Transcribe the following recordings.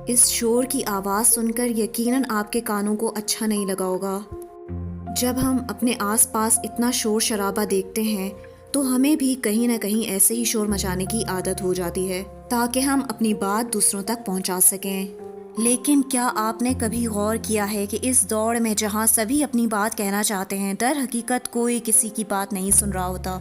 اس شور کی آواز سن کر یقیناً آپ کے کانوں کو اچھا نہیں لگا ہوگا۔ جب ہم اپنے آس پاس اتنا شور شرابہ دیکھتے ہیں تو ہمیں بھی کہیں نہ کہیں ایسے ہی شور مچانے کی عادت ہو جاتی ہے تاکہ ہم اپنی بات دوسروں تک پہنچا سکیں۔ لیکن کیا آپ نے کبھی غور کیا ہے کہ اس دوڑ میں جہاں سبھی اپنی بات کہنا چاہتے ہیں، در حقیقت کوئی کسی کی بات نہیں سن رہا ہوتا؟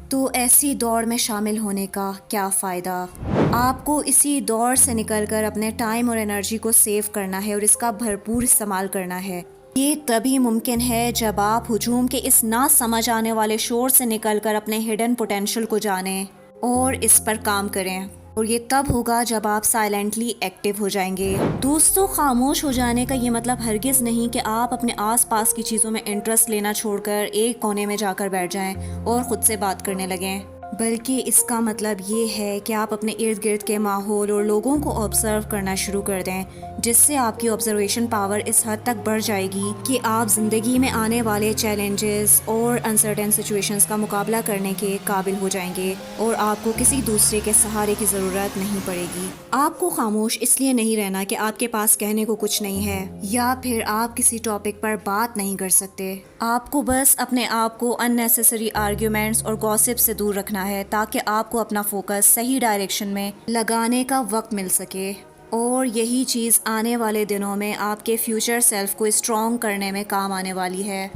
تو ایسی دوڑ میں شامل ہونے کا کیا فائدہ؟ آپ کو اسی دوڑ سے نکل کر اپنے ٹائم اور انرجی کو سیو کرنا ہے اور اس کا بھرپور استعمال کرنا ہے۔ یہ تبھی ممکن ہے جب آپ ہجوم کے اس نہ سمجھ آنے والے شور سے نکل کر اپنے ہڈن پوٹینشل کو جانیں اور اس پر کام کریں، اور یہ تب ہوگا جب آپ سائلنٹلی ایکٹیو ہو جائیں گے۔ دوستو، خاموش ہو جانے کا یہ مطلب ہرگز نہیں کہ آپ اپنے آس پاس کی چیزوں میں انٹرسٹ لینا چھوڑ کر ایک کونے میں جا کر بیٹھ جائیں اور خود سے بات کرنے لگیں، بلکہ اس کا مطلب یہ ہے کہ آپ اپنے ارد گرد کے ماحول اور لوگوں کو آبزرو کرنا شروع کر دیں، جس سے آپ کی آبزرویشن پاور اس حد تک بڑھ جائے گی کہ آپ زندگی میں آنے والے چیلنجز اور انسرٹن سچویشنز کا مقابلہ کرنے کے قابل ہو جائیں گے اور آپ کو کسی دوسرے کے سہارے کی ضرورت نہیں پڑے گی۔ آپ کو خاموش اس لیے نہیں رہنا کہ آپ کے پاس کہنے کو کچھ نہیں ہے یا پھر آپ کسی ٹاپک پر بات نہیں کر سکتے۔ آپ کو بس اپنے آپ کو unnecessary آرگیومنٹس اور گوسپ سے دور رکھنا ہے تاکہ آپ کو اپنا فوکس صحیح ڈائریکشن میں لگانے کا وقت مل سکے، اور یہی چیز آنے والے دنوں میں آپ کے فیوچر سیلف کو اسٹرانگ کرنے میں کام آنے والی ہے۔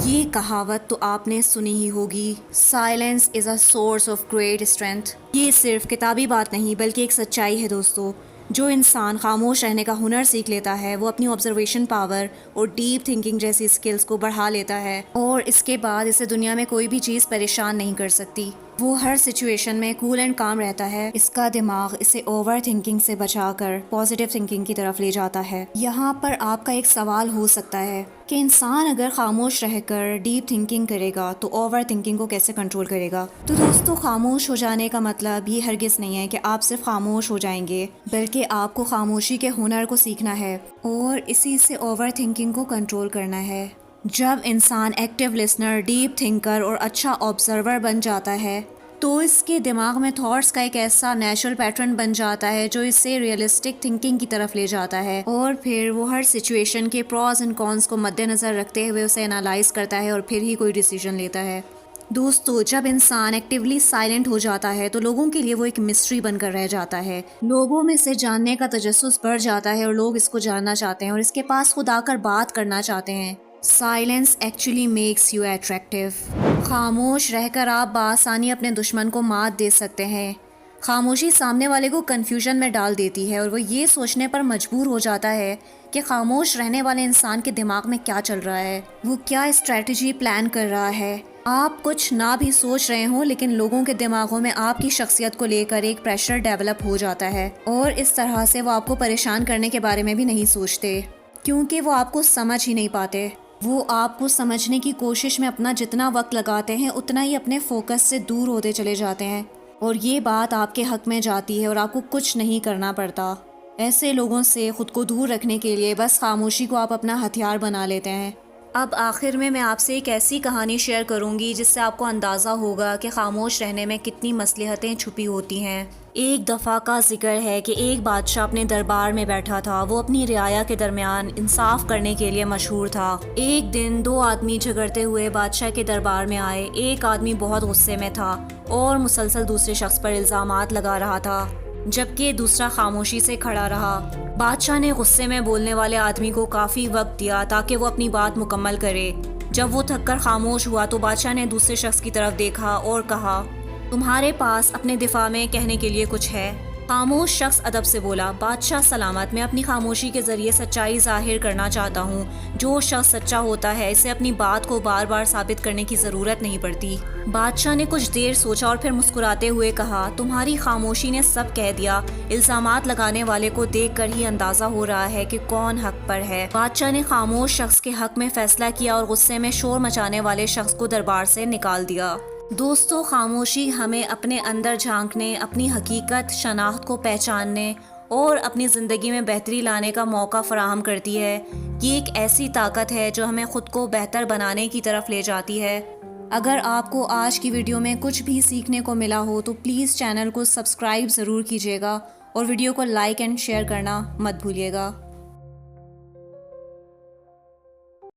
یہ کہاوت تو آپ نے سنی ہی ہوگی، silence is a source of great strength. یہ صرف کتابی بات نہیں بلکہ ایک سچائی ہے دوستو۔ جو انسان خاموش رہنے کا ہنر سیکھ لیتا ہے وہ اپنی آبزرویشن پاور اور ڈیپ تھنکنگ جیسی اسکلز کو بڑھا لیتا ہے، اور اس کے بعد اسے دنیا میں کوئی بھی چیز پریشان نہیں کر سکتی۔ وہ ہر سچویشن میں کول اینڈ کام رہتا ہے۔ اس کا دماغ اسے اوور تھنکنگ سے بچا کر پازیٹیو تھنکنگ کی طرف لے جاتا ہے۔ یہاں پر آپ کا ایک سوال ہو سکتا ہے کہ انسان اگر خاموش رہ کر ڈیپ تھنکنگ کرے گا تو اوور تھنکنگ کو کیسے کنٹرول کرے گا؟ تو دوستو، خاموش ہو جانے کا مطلب یہ ہرگز نہیں ہے کہ آپ صرف خاموش ہو جائیں گے، بلکہ آپ کو خاموشی کے ہنر کو سیکھنا ہے اور اسی سے اوور تھنکنگ کو کنٹرول کرنا ہے۔ جب انسان ایکٹیو لسنر، ڈیپ تھنکر اور اچھا آبزرور بن جاتا ہے تو اس کے دماغ میں تھاٹس کا ایک ایسا نیچرل پیٹرن بن جاتا ہے جو اسے ریئلسٹک تھنکنگ کی طرف لے جاتا ہے، اور پھر وہ ہر سچویشن کے پروز اینڈ کونس کو مد نظر رکھتے ہوئے اسے انالائز کرتا ہے اور پھر ہی کوئی ڈیسیژن لیتا ہے۔ دوستو، جب انسان ایکٹیولی سائلنٹ ہو جاتا ہے تو لوگوں کے لیے وہ ایک مسٹری بن کر رہ جاتا ہے۔ لوگوں میں سے جاننے کا تجسس بڑھ جاتا ہے اور لوگ اس کو جاننا چاہتے ہیں اور اس کے پاس خود آ کر بات کرنا چاہتے ہیں۔ Silence actually makes you attractive. خاموش رہ کر آپ بآسانی اپنے دشمن کو مات دے سکتے ہیں۔ خاموشی سامنے والے کو کنفیوژن میں ڈال دیتی ہے اور وہ یہ سوچنے پر مجبور ہو جاتا ہے کہ خاموش رہنے والے انسان کے دماغ میں کیا چل رہا ہے، وہ کیا اسٹریٹجی پلان کر رہا ہے۔ آپ کچھ نہ بھی سوچ رہے ہوں لیکن لوگوں کے دماغوں میں آپ کی شخصیت کو لے کر ایک پریشر ڈیولپ ہو جاتا ہے، اور اس طرح سے وہ آپ کو پریشان کرنے کے بارے میں بھی نہیں سوچتے کیونکہ وہ آپ کو سمجھ ہی نہیں پاتے۔ وہ آپ کو سمجھنے کی کوشش میں اپنا جتنا وقت لگاتے ہیں اتنا ہی اپنے فوکس سے دور ہوتے چلے جاتے ہیں، اور یہ بات آپ کے حق میں جاتی ہے اور آپ کو کچھ نہیں کرنا پڑتا۔ ایسے لوگوں سے خود کو دور رکھنے کے لیے بس خاموشی کو آپ اپنا ہتھیار بنا لیتے ہیں۔ اب آخر میں آپ سے ایک ایسی کہانی شیئر کروں گی جس سے آپ کو اندازہ ہوگا کہ خاموش رہنے میں کتنی مصلحتیں چھپی ہوتی ہیں۔ ایک دفعہ کا ذکر ہے کہ ایک بادشاہ اپنے دربار میں بیٹھا تھا۔ وہ اپنی رعایا کے درمیان انصاف کرنے کے لیے مشہور تھا۔ ایک دن دو آدمی جھگڑتے ہوئے بادشاہ کے دربار میں آئے۔ ایک آدمی بہت غصے میں تھا اور مسلسل دوسرے شخص پر الزامات لگا رہا تھا، جبکہ دوسرا خاموشی سے کھڑا رہا۔ بادشاہ نے غصے میں بولنے والے آدمی کو کافی وقت دیا تاکہ وہ اپنی بات مکمل کرے۔ جب وہ تھک کر خاموش ہوا تو بادشاہ نے دوسرے شخص کی طرف دیکھا اور کہا، تمہارے پاس اپنے دفاع میں کہنے کے لیے کچھ ہے؟ خاموش شخص ادب سے بولا، بادشاہ سلامت، میں اپنی خاموشی کے ذریعے سچائی ظاہر کرنا چاہتا ہوں۔ جو شخص سچا ہوتا ہے اسے اپنی بات کو بار بار ثابت کرنے کی ضرورت نہیں پڑتی۔ بادشاہ نے کچھ دیر سوچا اور پھر مسکراتے ہوئے کہا، تمہاری خاموشی نے سب کہہ دیا۔ الزامات لگانے والے کو دیکھ کر ہی اندازہ ہو رہا ہے کہ کون حق پر ہے۔ بادشاہ نے خاموش شخص کے حق میں فیصلہ کیا اور غصے میں شور مچانے والے شخص کو دربار سے نکال دیا۔ دوستو، خاموشی ہمیں اپنے اندر جھانکنے، اپنی حقیقت شناخت کو پہچاننے اور اپنی زندگی میں بہتری لانے کا موقع فراہم کرتی ہے۔ یہ ایک ایسی طاقت ہے جو ہمیں خود کو بہتر بنانے کی طرف لے جاتی ہے۔ اگر آپ کو آج کی ویڈیو میں کچھ بھی سیکھنے کو ملا ہو تو پلیز چینل کو سبسکرائب ضرور کیجیے گا اور ویڈیو کو لائک اینڈ شیئر کرنا مت بھولیے گا۔